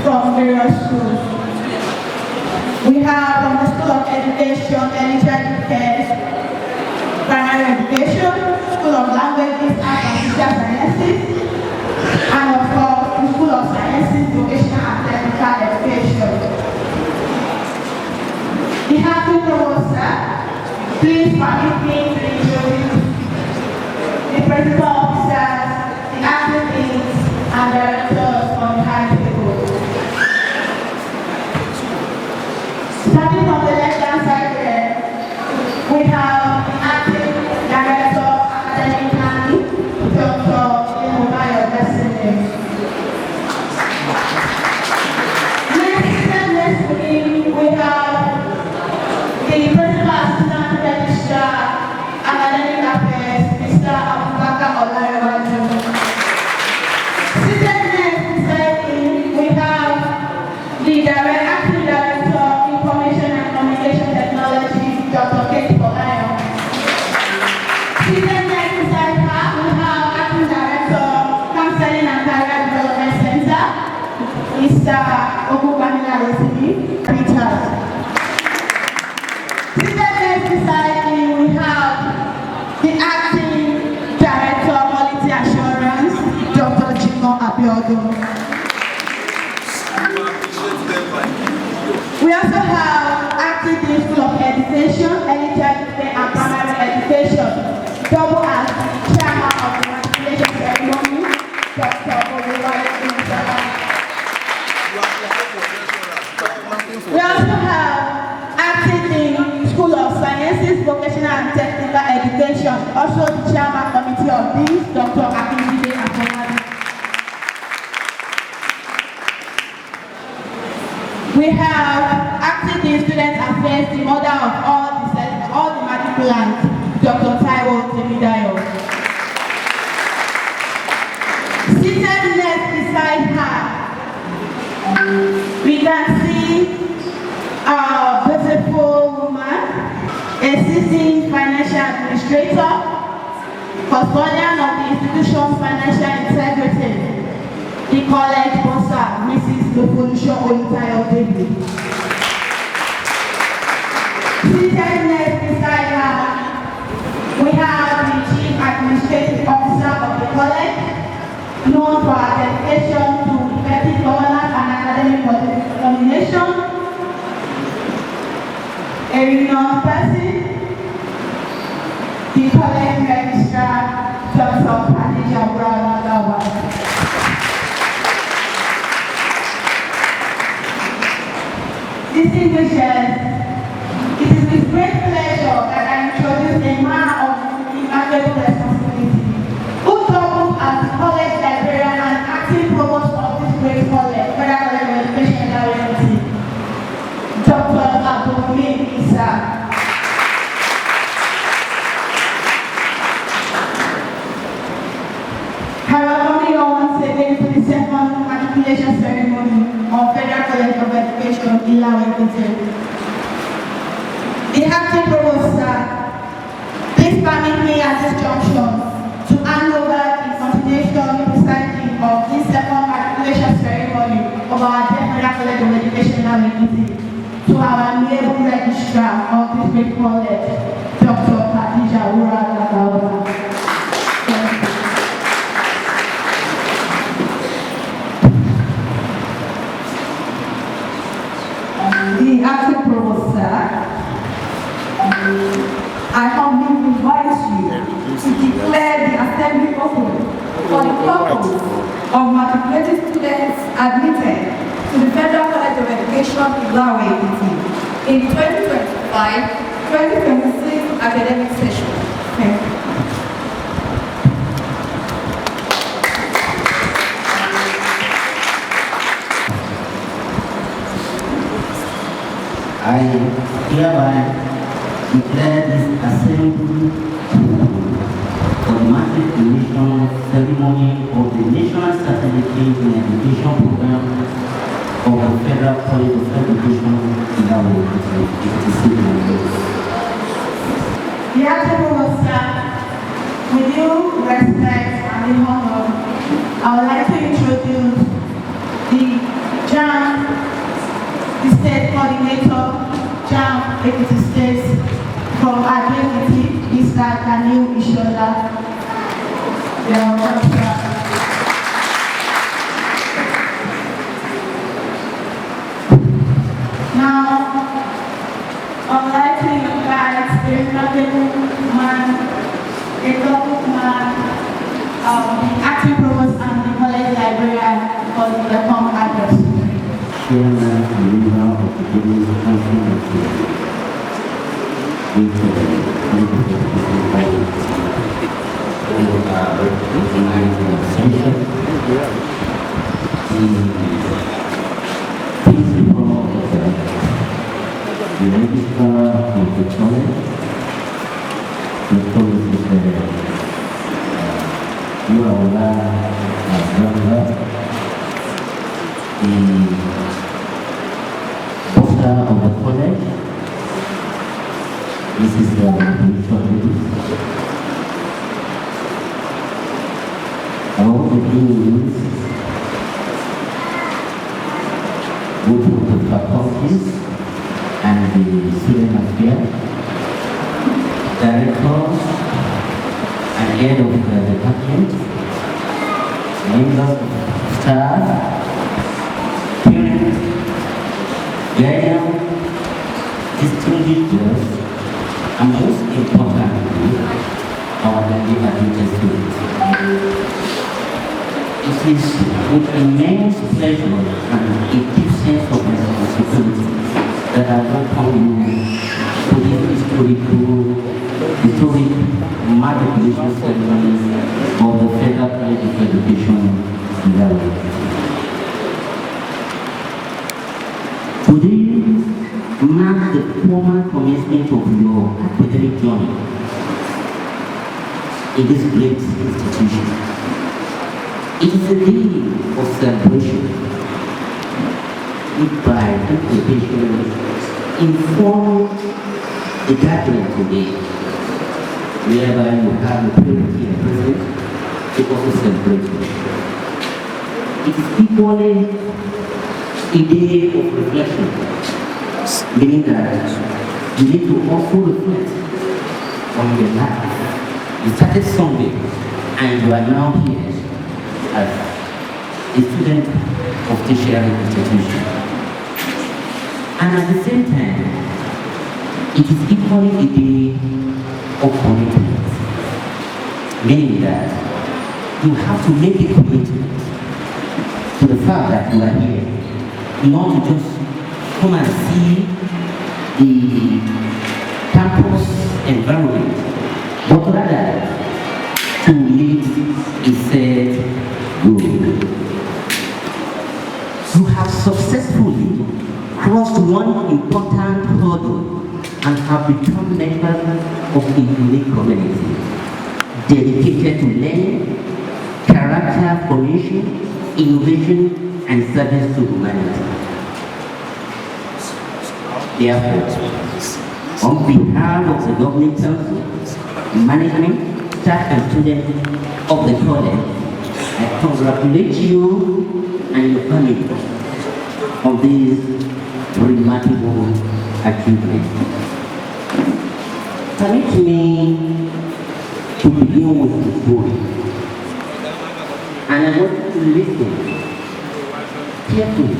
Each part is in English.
From various schools. We have from the School of Education, Elementary Care, Primary Education, School of Languages, Arts and Social Sciences, and of course the School of Sciences, Vocational and Technical Education. The happy promoter, please permit me to introduce the principal officers, the acting deans, and directors on the high table. Starting from the left-hand side here, we have the acting director of academic planning, Dr. Ilawe-Ekiti. Next to him, we have the principal assistant registrar, academic affairs, Mr. Abubakar Olayiwaju. Seated next beside him, we have the acting director of information and communication technology, Dr. Kate Olayo. Seated next beside her, we have acting director of counseling and career development center, Mr. Richard. Seated next beside him, we have the acting director of quality assurance, Dr. Jimo Abiodun. We also have acting in School of Education, Elementary and Primary Education, double as the chairman of the Matriculation Ceremony, Dr. We also have acting in School of Sciences, Vocational and Technical Education, also the chairman committee of this, Dr. Akindide Akomadi. We have acting in Student Affairs, the mother of all the matriculants, Dr. Taiwo Temidayo. Seated next beside her, we can see a beautiful woman, a seasoned financial administrator, custodian of the institution's financial integrity, the college bossa, Mrs. Lofolusho Olutayo David. Seated next beside her, we have the chief administrative officer of the college, known for her dedication to effective governance and academic nomination, a renowned person, the college registrar, Dr. Khadija Brown. Distinguished guests, it is with great pleasure that I introduce a man of immeasurable responsibility, who doubles as the college librarian and acting provost of this great college, Federal College of Education, Ilawe-Ekiti, Dr. Abdulhamid Isa. I welcome you all once again to the second Matriculation Ceremony. Education, Ilawe-Ekiti. The acting provost, sir, please permit me at this junction to hand over the continuation presiding of this second matriculation ceremony of our Federal College of Education, Ilawe-Ekiti, to our amiable registrar of this great college, Dr. Khadija Ura. The acting provost, sir, I humbly invite you to declare the assembly open for the purpose of matriculating students admitted to the Federal College of Education, Ilawe-Ekiti in 2025-2026 academic session. Thank you. I hereby declare this assembly for the Matriculation Ceremony of the National Certificate in Education Program of the Federal College of Education, Ilawe-Ekiti. The acting provost, sir, with due respect and the honor, I would like to introduce the JAM, the state coordinator, JAM Ekiti State, from Ilawe-Ekiti, Mr. Daniel Ishola. Welcome, sir. Now, I would like to invite the honorable man, the local man, the acting provost and the college librarian for the welcome address. Chairman and member of the Business Council of the principal of the registrar of the college, the college is Ilawe-Ekiti, the bossa of the college. This is the spiritual lady. All the deans, both of the faculties and the student affairs, directors and head of the department, members of staff, parents, guardians, distinguished guests, and most importantly, our newly admitted students. It is with immense pleasure and a deep sense of responsibility that I welcome you to this historic matriculation ceremony of the Federal College of Education, Ilawe-Ekiti. Today marks the formal commencement of your academic journey in this great institution. It is a day of celebration, with pride and celebration inform the gathering today, whereby you have the purity and presence to also celebrate. It is equally a day of reflection, meaning that you need to also reflect on your life. You started somewhere and you are now here as a student of tertiary institution. And at the same time, it is equally a day of commitment, meaning that you have to make a commitment to the fact that you are here, not to just come and see the campus environment, but rather to lead a set goal. You have successfully crossed one important hurdle and have become members of a unique community dedicated to learning, character formation, innovation, and service to humanity. Therefore, on behalf of the Governing Council, management, staff and students of the college, I congratulate you and your family on this remarkable achievement. Permit me to begin with the story, and I want you to listen carefully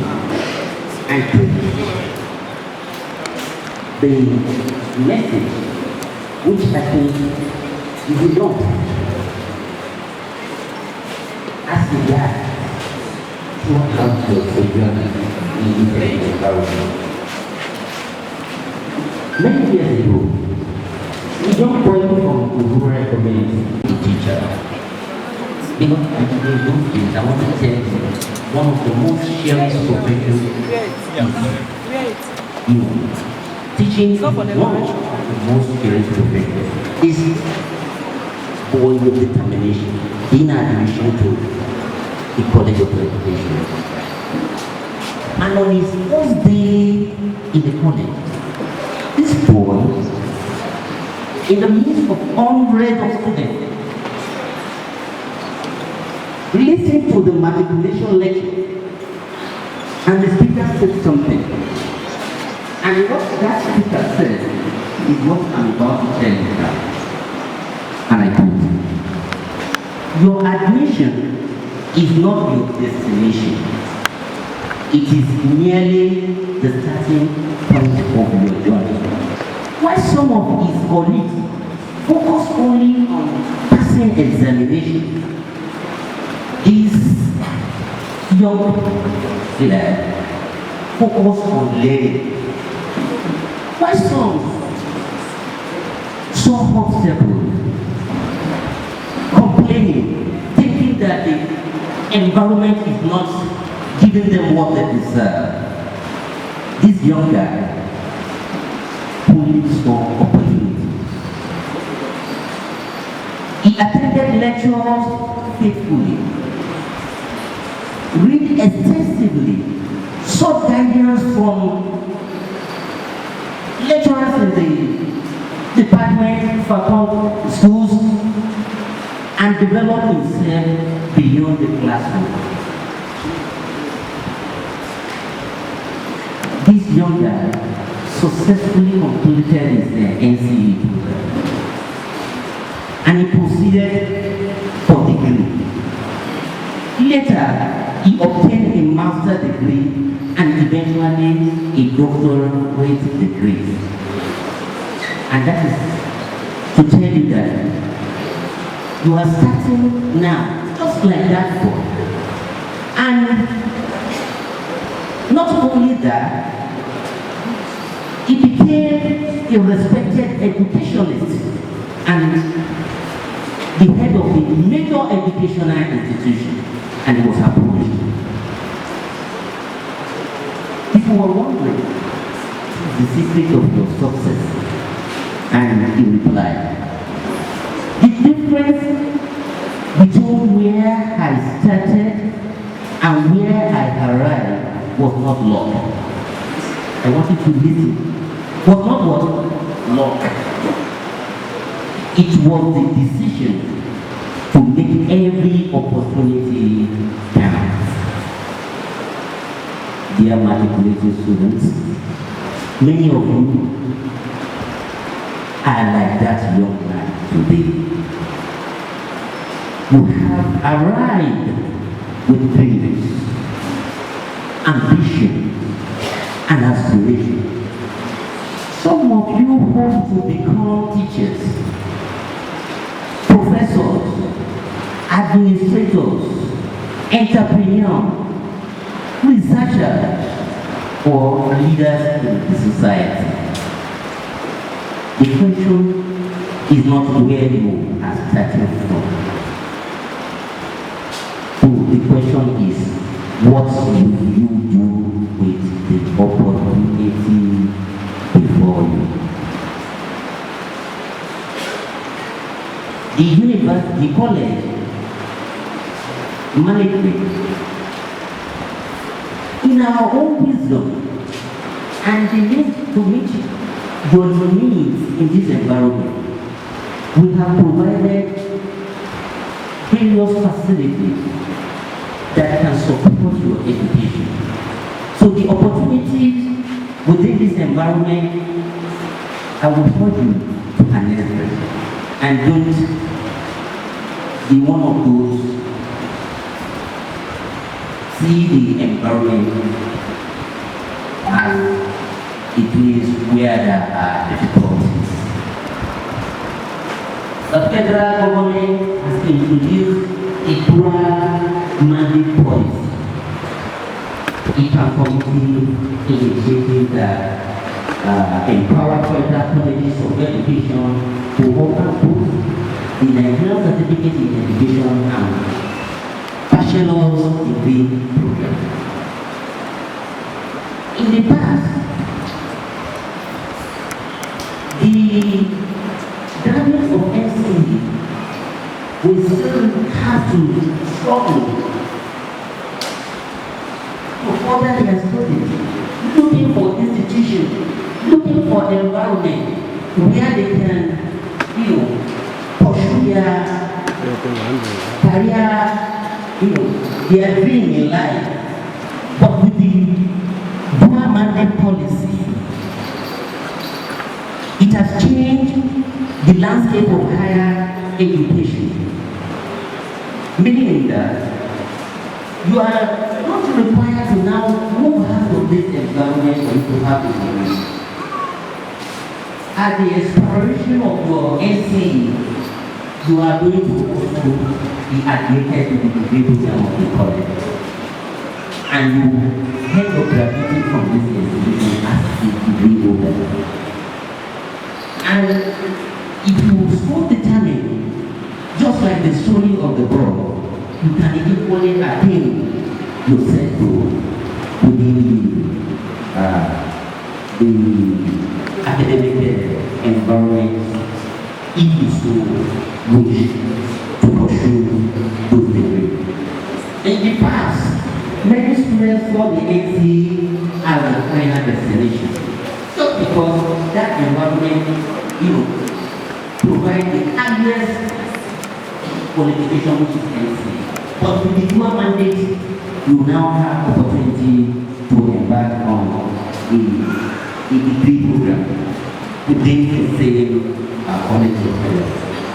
and take the message which I think is enough as regards what comes to the journey in the environment. Many years ago, we don't go from the rural community to teacher. Because I think those things, I want to tell you, one of the most shared professions is you. Teaching is one of the most shared professions. Is born with determination in admission to the College of Education. And on his first day in the college, this boy, in the midst of hundreds of students, listened to the matriculation lecture, and the speaker said something. And what that speaker said is what I'm about to tell you now. And I quote, your admission is not your destination. It is merely the starting point of your journey. While some of his colleagues focus only on passing examination, these young people focus on learning. Why some obstacles, complaining, thinking that the environment is not giving them what they deserve. This young guy who lives for opportunity. He attended lectures faithfully, read extensively, sought guidance from lecturers in the department, faculty, schools, and developed himself beyond the classroom. This young guy successfully completed his NCE program, and he proceeded for degree. Later, he obtained a master's degree and eventually a doctorate degree. And that is to tell you that you are starting now, just like that boy. And not only that, he became a respected educationist and the head of a major educational institution, and he was approached. People were wondering, the secret of your success? And he replied, the difference between where I started and where I arrived was not luck. I want you to listen. Was not what? Luck. It was the decision to make every opportunity count. Dear matriculating students, many of you are like that young man today. You have arrived with dreams, ambition, and aspiration. Some of you hope to become teachers, professors, administrators, entrepreneurs, researchers, or leaders in the society. The question is not where you are starting from. So the question is, what will you do with the opportunity before you? The university, the college, management, in our own wisdom, And the need to meet your needs in this environment, we have provided various facilities that can support your education. So the opportunities within this environment, I will urge you to harness them and don't be one of those see the environment as a place where there are difficulties. The federal government has introduced a dual mandate policy, a transformative initiative that empower federal colleges of education to offer both the Nigerian Certificate in Education and bachelor's degree program. In the past, the graduates of NCE will still have to struggle to further their studies, looking for institutions, looking for environment where they can, pursue their career, their dream in life. But with the dual mandate policy, it has changed the landscape of higher education, meaning that you are not required to now move out of this environment for you to have a degree. At the expiration of your NCE, you are going to also be admitted to the degree program of the college. And you end up graduating from this institution as a degree holder. And if you so determine, just like the story of the ball, you can equally attain yourself to within the academic environment if you so wish to pursue those degrees. In the past, many students saw the NCE as a final destination, just because that environment, provide the highest qualification, which is NCE. But with the dual mandate, you now have opportunity to embark on a degree program within the same college of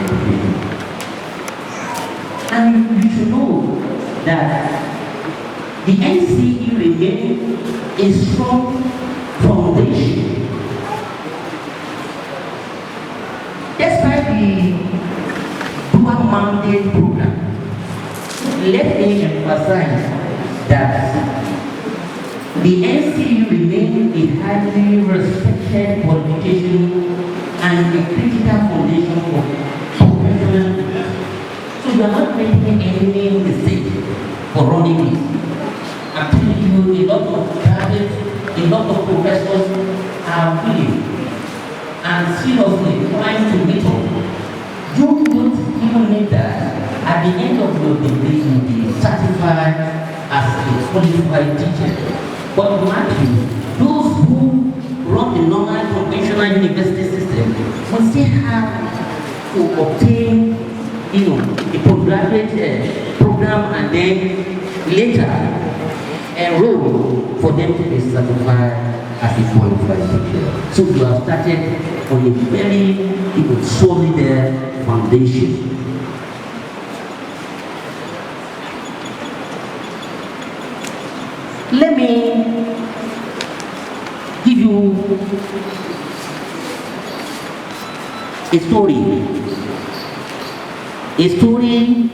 education. And you should know that the NCE remains a strong foundation. Despite the dual mandate program, let me emphasize that the NCE remains a highly respected qualification and a critical foundation for professional growth. So you are not making any mistake for running it. I'm telling you, a lot of graduates, a lot of professors are willing and seriously trying to meet up. You don't even need that. At the end of your degree, you will be certified as a qualified teacher. But Matthew, those who run the normal conventional university system will still have to obtain, a postgraduate program and then later enroll for them to be certified as a qualified teacher. So you have started on a very solid foundation. Let me give you a story. A story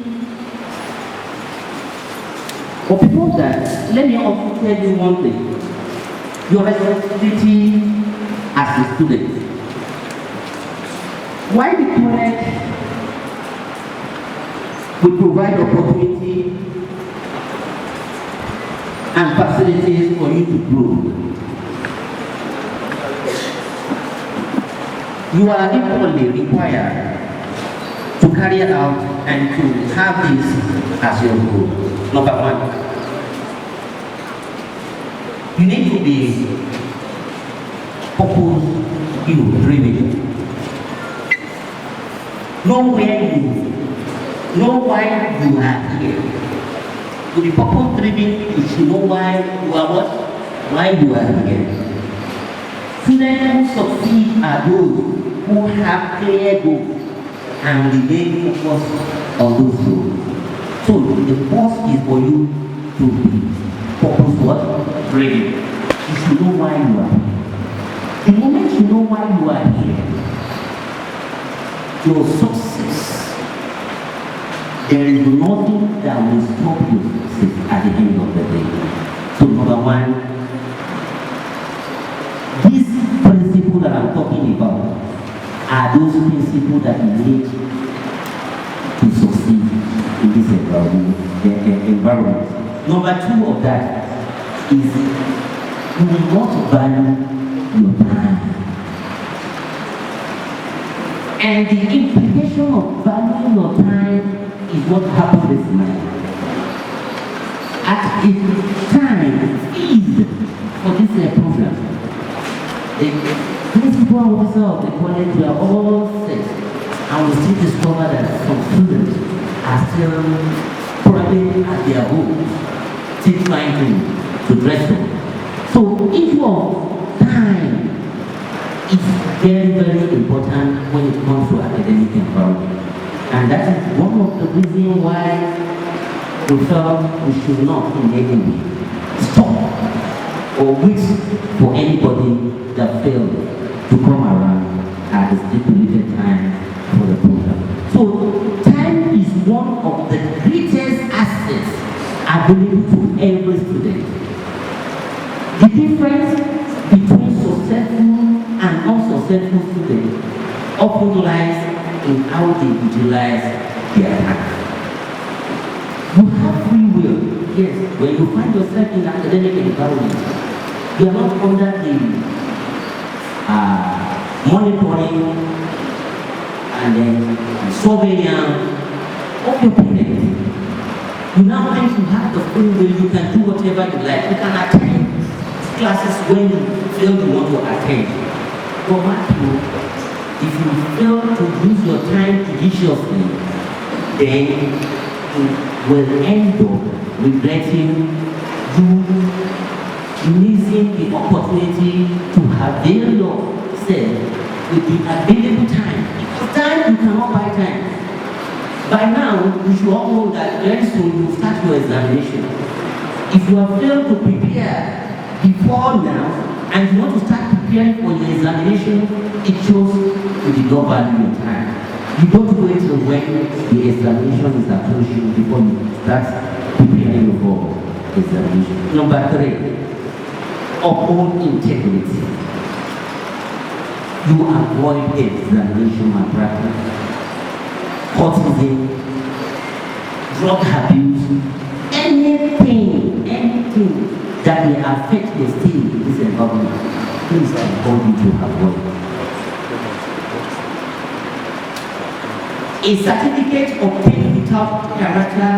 of people that, let me also tell you one thing. Your responsibility as a student. Why the college will provide opportunity and facilities for you to grow. You are equally required to carry out and to have this as your goal. Number one, you need to be dreaming. Know where you know why you are here. To be purpose driven, you should know why you are what? Why you are here. Students who succeed are those who have clear goals and remain focused on those goals. So the first is for you to be purpose what? Driven. You should know why you are here. The moment you know why you are here, your success, there is nothing that will stop your success at the end of the day. So number one, these principles that I'm talking about are those principles that you need to succeed in this environment. Number two of that is you will not value your time. And the implication of valuing your time is what happens this night. At a time feed for this program, the principal officer of the college were all set, and we still discover that some students are still probably at their home, still trying to dress up. So issue of time is very, very important when it comes to academic environment. And that is one of the reasons why we felt we should not in any way stop or wait for anybody that failed to come around at the stipulated time for the program. So time is one of the greatest assets available to every student. The difference between successful and unsuccessful students often lies in how they utilize their time. You have free will, yes. When you find yourself in academic environment, you are not under the monitoring and then surveillance of your parents. You now think you have the free will, you can do whatever you like. You can attend classes when you feel you want to attend. But Matthew, if you fail to use your time judiciously, then you will end up regretting you missing the opportunity to avail yourself with the available time. Because time, you cannot buy time. By now, you should all know that very soon you will start your examination. If you have failed to prepare before now, and you want to start preparing for your examination, it shows you did not value your time. You don't wait till when the examination is approaching before you start preparing for examination. Number three, uphold integrity. You avoid examination malpractice, courtesy, drug abuse, anything that may affect the state in this environment. Please avoid you to avoid. A certificate obtained without character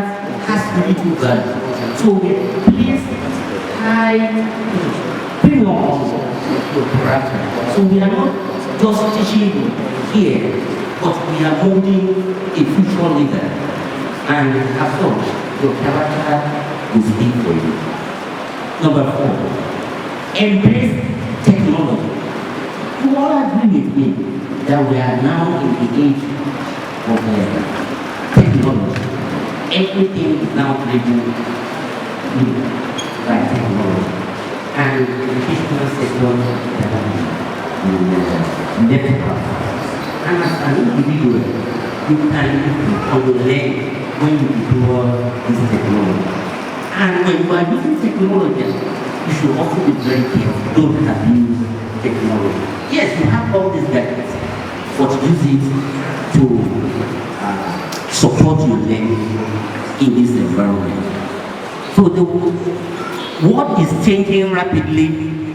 has little value. So we place high premium on your character. So we are not just teaching you here, but we are molding a future leader. And as such, your character will speak for you. Number four, embrace technology. You all agree with me that we are now in the age of technology. Everything is now driven by technology. And the educational sector is difficult. And as an individual, you can learn when you deploy this technology. And when you are using technology, you should also be very careful. Don't abuse technology. Yes, you have all these gadgets, but use it to support your learning in this environment. So the world is changing rapidly,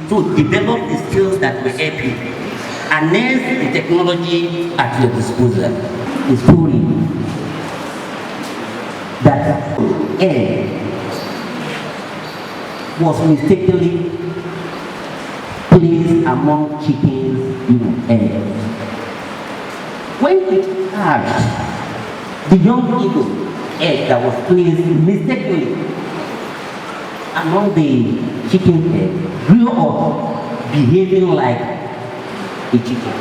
so develop the skills that will help you. Harness the technology at your disposal. The story that air was mistakenly placed among chickens, air. When it hatched, the young eagle egg that was placed mistakenly among the chicken egg grew up behaving like a chicken.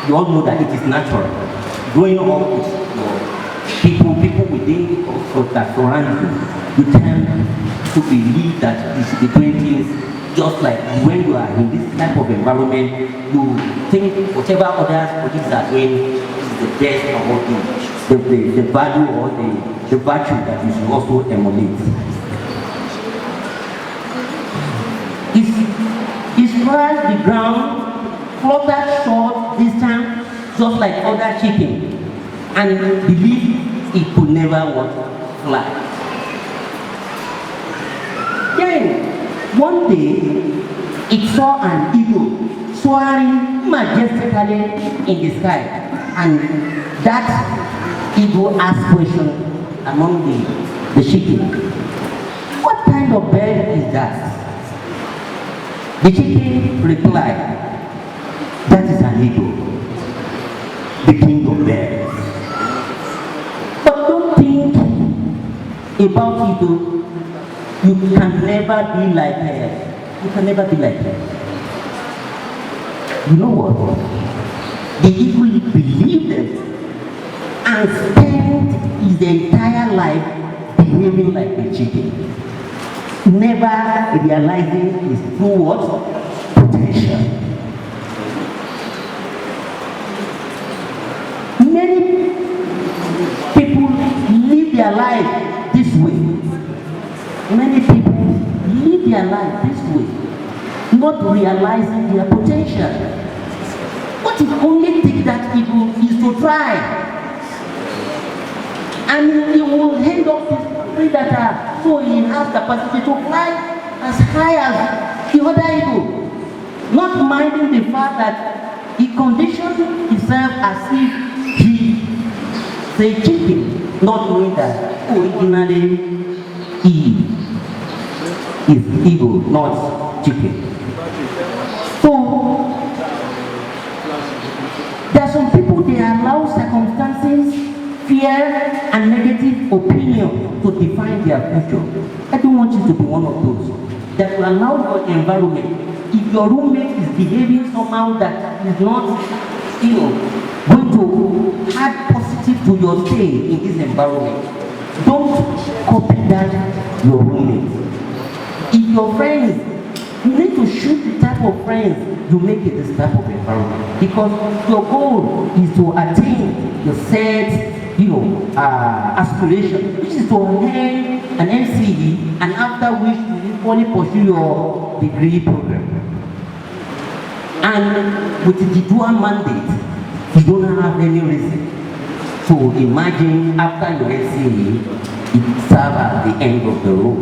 You all know that it is natural. Growing up with people within also that surround you, you tend to believe that you should be doing things just like when you are in this type of environment. You think whatever others colleagues are doing is the best of what the value or the virtue that you should also emulate. It strikes the ground, fluttered short distance, just like other chicken, and believed it could never fly. Then, one day, it saw an eagle soaring majestically in the sky, and that eagle asked question among the chicken. What kind of bird is that? The chicken replied, that is an eagle, the king of birds. But don't think about eagle. You can never be like her. You can never be like her. You know what? The eagle believed them and spent his entire life behaving like a chicken, never realizing his true potential. Many people live their life this way. Many people live their life this way, not realizing their potential. What it only takes that eagle is to try, and he will end up with three that are so he has capacity to fly as high as the other eagle, not minding the fact that he conditioned himself as if he is a chicken, not knowing that originally he is eagle, not chicken. So there are some people, they allow circumstances, fear, and negative opinion to define their future. I don't want you to be one of those that will allow your environment. If your roommate is behaving somehow that is not, going to add positive to your stay in this environment, don't copy that your roommate. If your friends, you need to choose the type of friends you make it this type of environment, because your goal is to attain your set, aspiration, which is to earn an MCE, and after which you equally pursue your degree program. And with the dual mandate, you don't have any reason. So imagine after your MCE, it serves at the end of the road.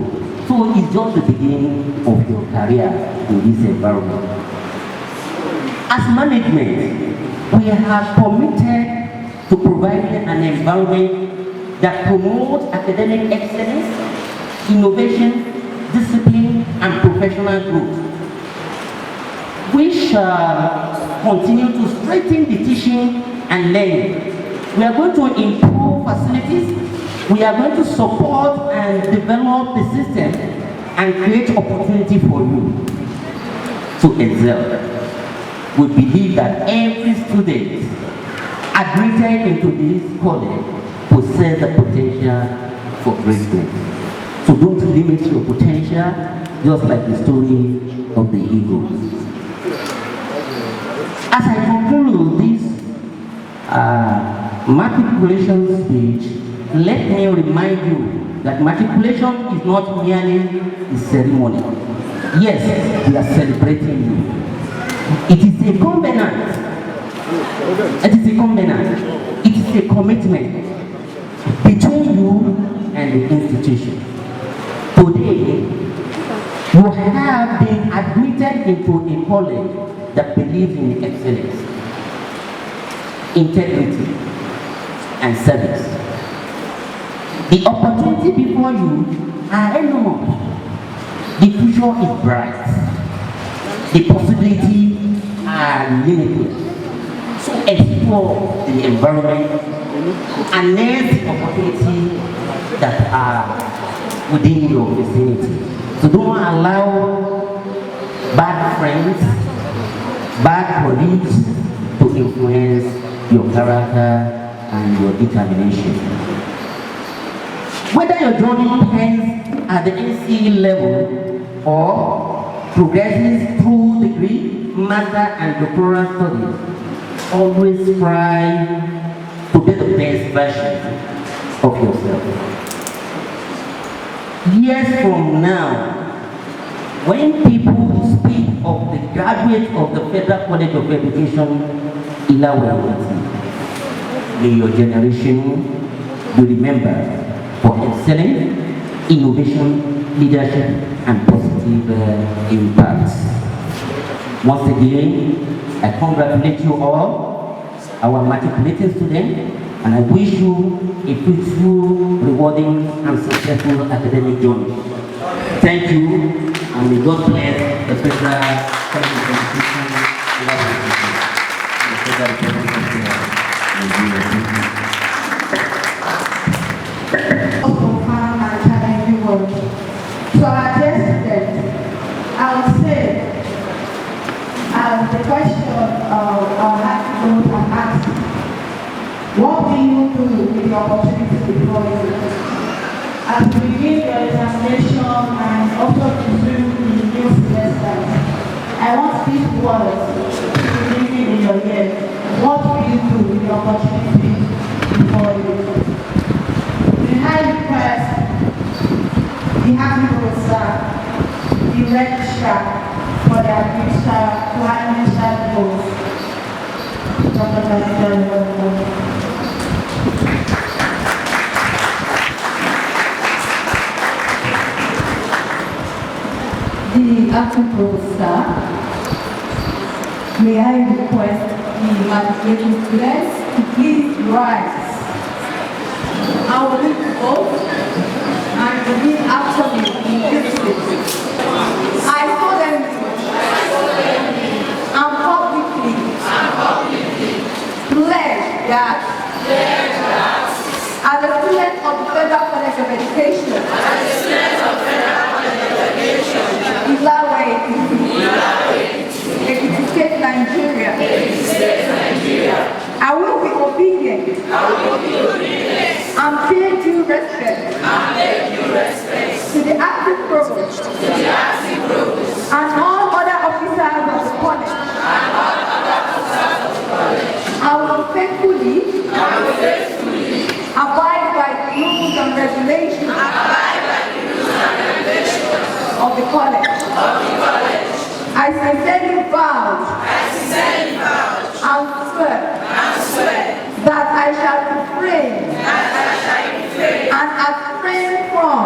So it's just the beginning of your career in this environment. As management, we have committed to providing an environment that promotes academic excellence, innovation, discipline, and professional growth. We shall continue to strengthen the teaching and learning. We are going to improve facilities. We are going to support and develop the system and create opportunity for you to excel. We believe that every student admitted into this college possesses the potential for greatness. So don't limit your potential, just like the story of the eagle. As I conclude this matriculation speech, let me remind you that matriculation is not merely a ceremony. Yes, we are celebrating you. It is a covenant. It is a covenant. It is a commitment between you and the institution. Today, you have been admitted into a college that believes in excellence, integrity, and service. The opportunity before you are enormous. The future is bright. The possibilities are are limited. So explore the environment and nurse opportunities that are within your vicinity. So don't allow bad friends, bad colleagues to influence your character and your determination. Whether your journey ends at the NCE level or progresses through degree, master and doctoral studies, always strive to be the best version of yourself. Years from now, when people speak of the graduates of the Federal College of Education, Ilawe-Ekiti, may your generation be remembered for excellence, innovation, leadership, and positive impacts. Once again, I congratulate you all, our matriculating students, and I wish you a fruitful, rewarding, and successful academic journey. Thank you, and may God bless the Federal College of Education, Ilawe-Ekiti, and the Federal Republic of Nigeria. So our dear students, I would say, the question I'll have to go and ask, what do you do with the opportunity before you? As we begin your examination and also resume the new semester, I want these words to be living in your ear. What do you do with the opportunity before you? We highly request the happy professor, the registrar for the administer the votes. Dr. The acting professor, may I request the matriculating students to please rise. I will read the vote and begin after me in this. I solemnly and publicly pledge that as a student of the Federal College of Education, Ilawe-Ekiti State, Nigeria, I will be obedient and pay due respect to the active provost and all other officers of the college. I will faithfully abide by the rules and regulations of the college. I sincerely vow and swear that I shall refrain and abstain from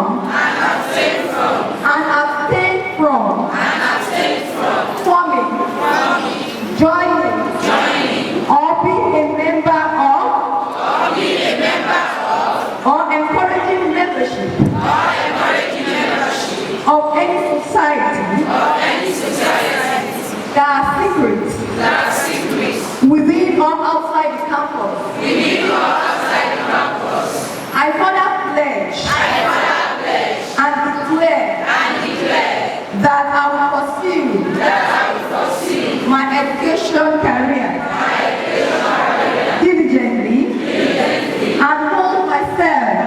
forming, joining, or being a member of, or encouraging membership of any society that are secret within or outside the campus. I further pledge and declare that I will pursue my education career diligently and hold myself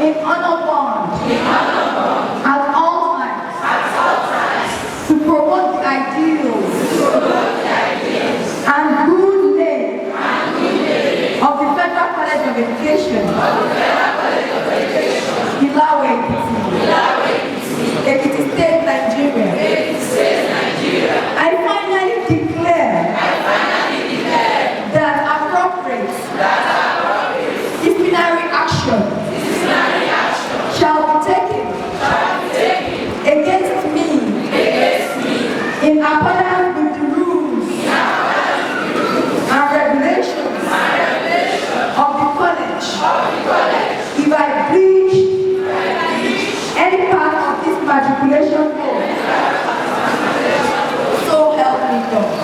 in honor bond at all times to promote the ideals and good name of the Federal College of Education, Ilawe-Ekiti, Ekiti State, Nigeria. I finally declare that appropriate disciplinary action shall be taken against me in accordance with the rules and regulations of the college. If I breach any part of this matriculation code, so help me God.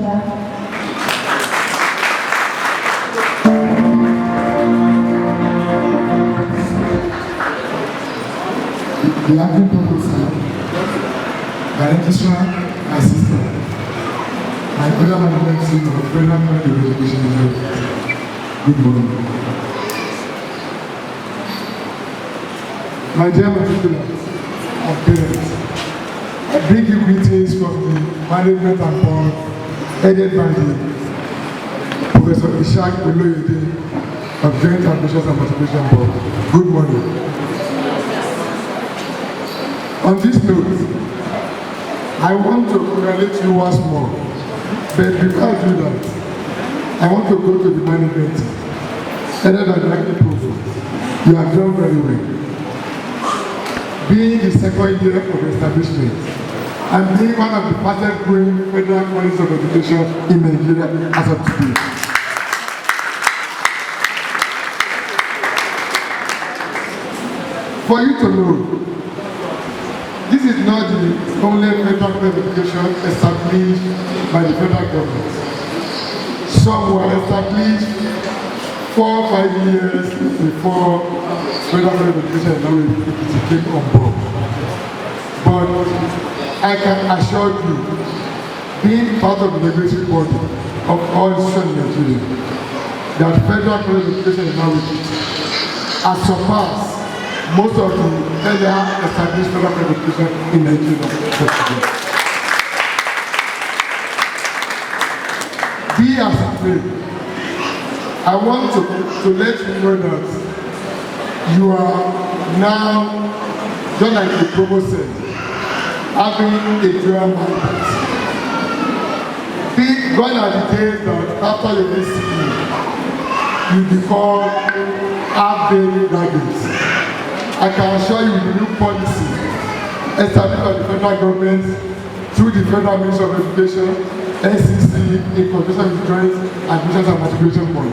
sir. The acting professor, my registrar, my sister, my other management team of Federal College of Education Ilawe-Ekiti. Good morning. My dear matriculants and parents, I bring you greetings from the management and board headed by the Professor Ishak Ilawe-Ekiti of Joint Admissions and Matriculation Board. Good morning. On this note, I want to congratulate you once more, but before I do that, I want to go to the management, headed by the acting provost. You have done very well. Being the second year of establishment, and being one of the fastest growing federal colleges of education in Nigeria as of today. For you to know, this is not the only federal college of education established by the federal government. Some were established 4 or 5 years before federal college of education in Ilawe-Ekiti came on board. But I can assure you, being part of the regulatory body of all institutions in Nigeria, that federal college of education in Ilawe-Ekiti has surpassed most of the earlier established federal college of education in Nigeria. Be as it may, I want to let you know that you are now, just like the provost said, having a dual mandate. Gone are the days that after your ACE, you become half-day graduates. I can assure you the new policy established by the federal government through the Federal Ministry of Education, NCC, in conjunction with Joint Admissions and Matriculation Board.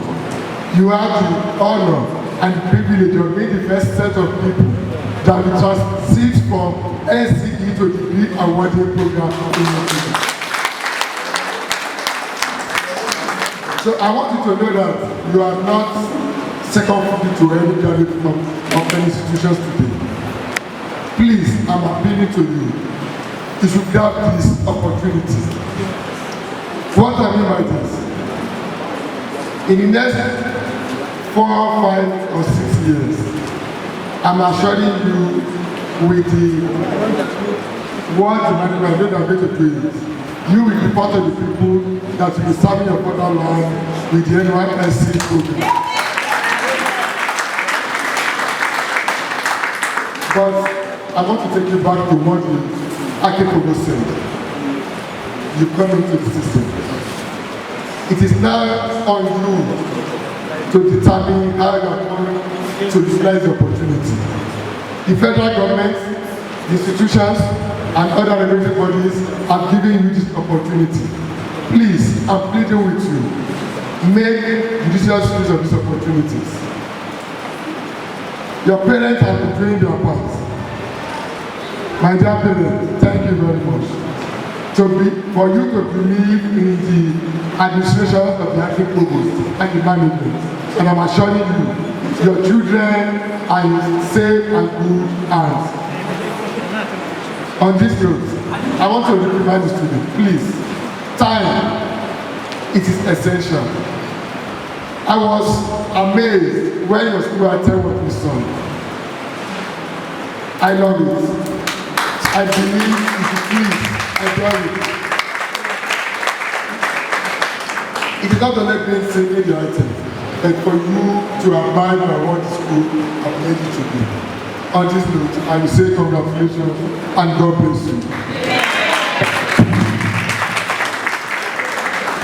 You have the honor and the privilege of being the first set of people that will transit from NCE to the degree awarding program in Nigeria. So I want you to know that you are not second fiddle to any graduate of any institutions today. Please, I'm appealing to you. You should grab this opportunity. What I mean by this? In the next 4, 5, or 6 years, I'm assuring you with the what the management are going to do is, you will be part of the people that will be serving your fatherland with the NYSC program. But I want to take you back to what the Akikobo said. You come into the system. It is now on you to determine how you are going to utilize the opportunity. The federal government, the institutions, and other regulatory bodies are giving you this opportunity. Please, I'm pleading with you, make judicious use of these opportunities. Your parents have been doing their part. My dear parents, thank you very much. For you to believe in the administration of the acting provost and the management. And I'm assuring you, your children are in safe and good hands. On this note, I want to remind the students, please, time, it is essential. I was amazed when your school attended what we saw. I love it. I believe you should please enjoy it. It is not only being singing the item, but for you to abide by what the school have made you to do. On this note, I will say congratulations and God bless you.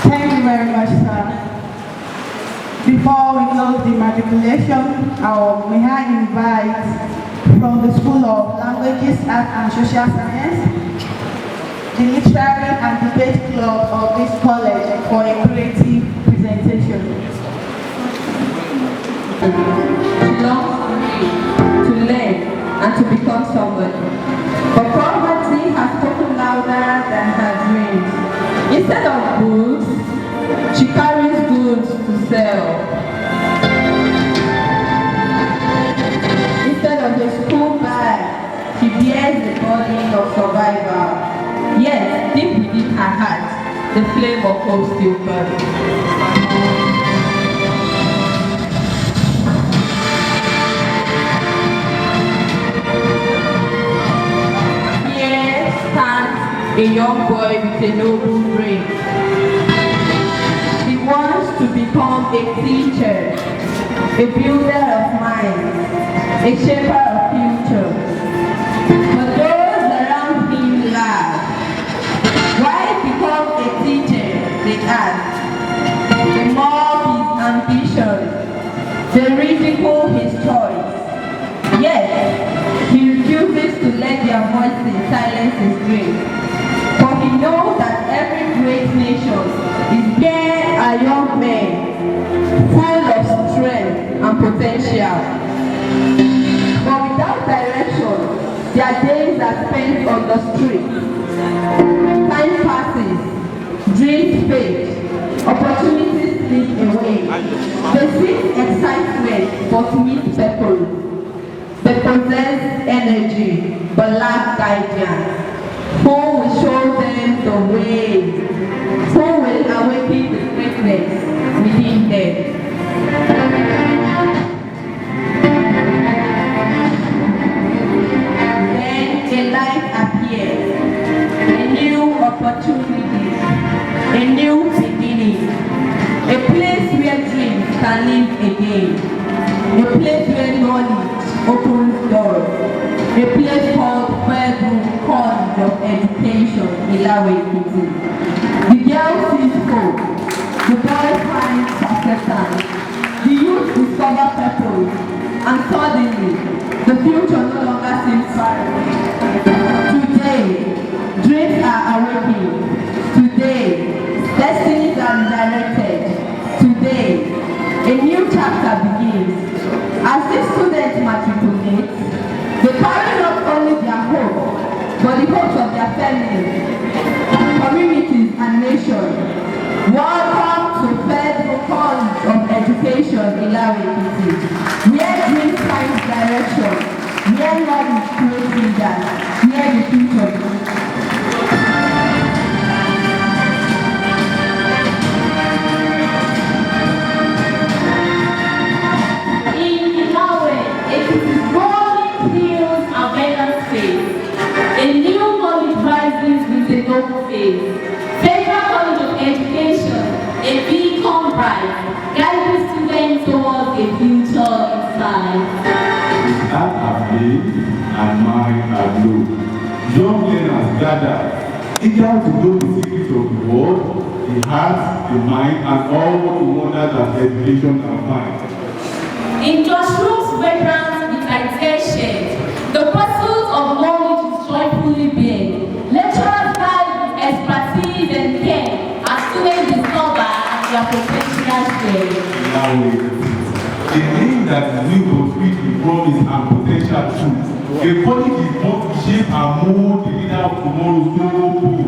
Thank you very much, sir. Before we close the matriculation, may I invite from the School of Languages, Art and Social Science, the Literary and Debate Club of this college for a creative presentation. To learn and to become somebody. But poverty has spoken louder than her dreams. Instead of books, her heart, the flame of hope still burns. Here stands a young boy with a noble brain. He wants to become a teacher, a builder of minds, a shaper of future. But those around him laugh. Why become a teacher, they ask. They mock his ambition. They ridicule his choice. Yet, he refuses to let their voices silence his dreams. For he knows that every great nation is bare a young man, full of strength and potential. But without direction, their days are spent on the street. Time passes, dreams fade, opportunities slip away. They seek excitement but miss purpose. They possess energy but lack guidance. Who will show them the way? Who will awaken the greatness within them? Then a light appears, a new opportunity, a new beginning, a place where dreams can live again, a place where knowledge opens doors, a place called Bedroom College of Education, Ilawe-Ekiti. The girl sees hope, the boy finds acceptance, the youth discover purpose, and suddenly, the future no longer seems far away. Today, dreams are awakening. Today, destinies are redirected. Today, a new chapter begins. As these students matriculate, they carry not only their hope, but the hopes of their families, communities, and nations. Welcome to Federal College of Education, Ilawe-Ekiti, where dreams find direction, where knowledge creates leaders, where the future begins. A new college rises with a noble face. Federal College of Education, a beacon bright, guiding students towards a future in science. His heart are played and mind are blue. Young learners gather, eager to know the secrets of the world, the heart, the mind, and all the wonders that education can find. In classrooms, veterans with citation, the pursuit of knowledge is joyfully being. Lecturers guide with expertise and care as students discover their potential share. A name that will complete the promise and potential truth. A college is born to shape and mold the leader of tomorrow's global pool.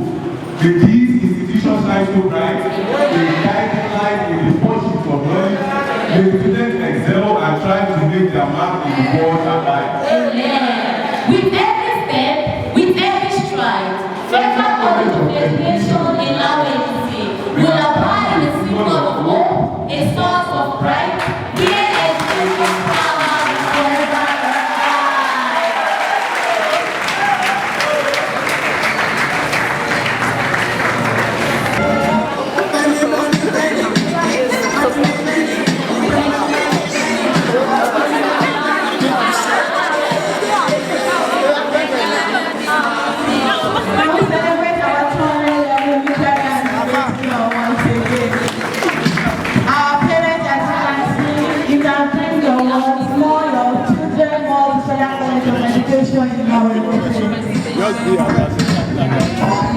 With these institutions shine so bright, they guide life in the pursuit of knowledge. The students excel and try to make their mark in the world and life. Amen. With every step, with every stride, Federal College of Education in Ilawe-Ekiti will apply the symbol of hope, a source of pride, where education power is forever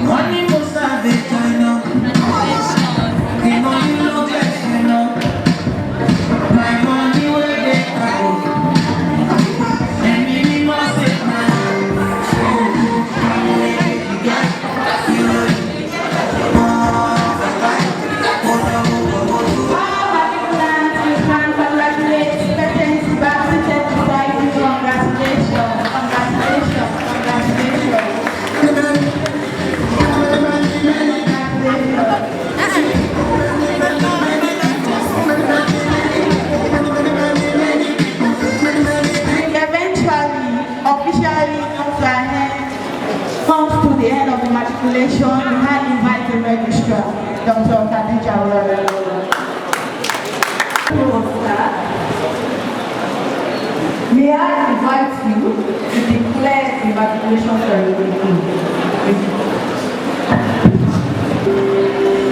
Money must have it, I know. The money no get, you know. My money will get out. And me must take my Congratulations. graduation, we had invited the registrar, Dr. Khadija Olorun. May I invite you to declare the matriculation ceremony?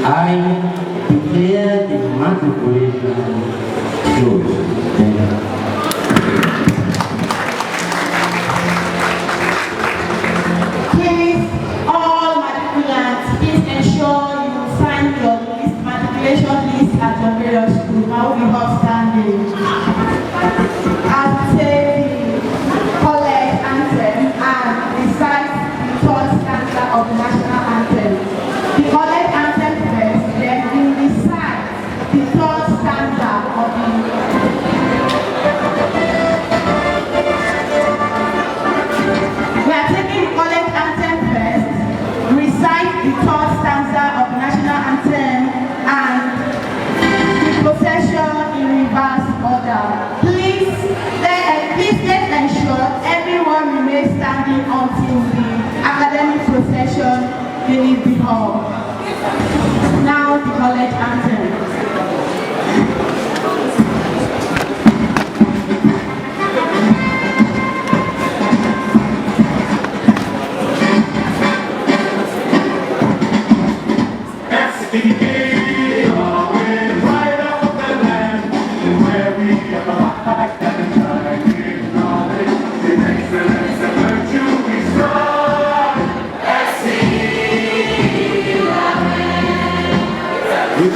I declare the matriculation closed. Please, all matriculants, please ensure you sign your list, matriculation list at your various schools. Now we have standing. As we say the college anthem and recite the third stanza of the national anthem. The college anthem first, then we recite the third stanza of the We are taking the college anthem first, recite the third stanza of the national anthem, and the procession in reverse order. Please let's ensure everyone remains standing until the academic procession leaves the hall. Now the college anthem. With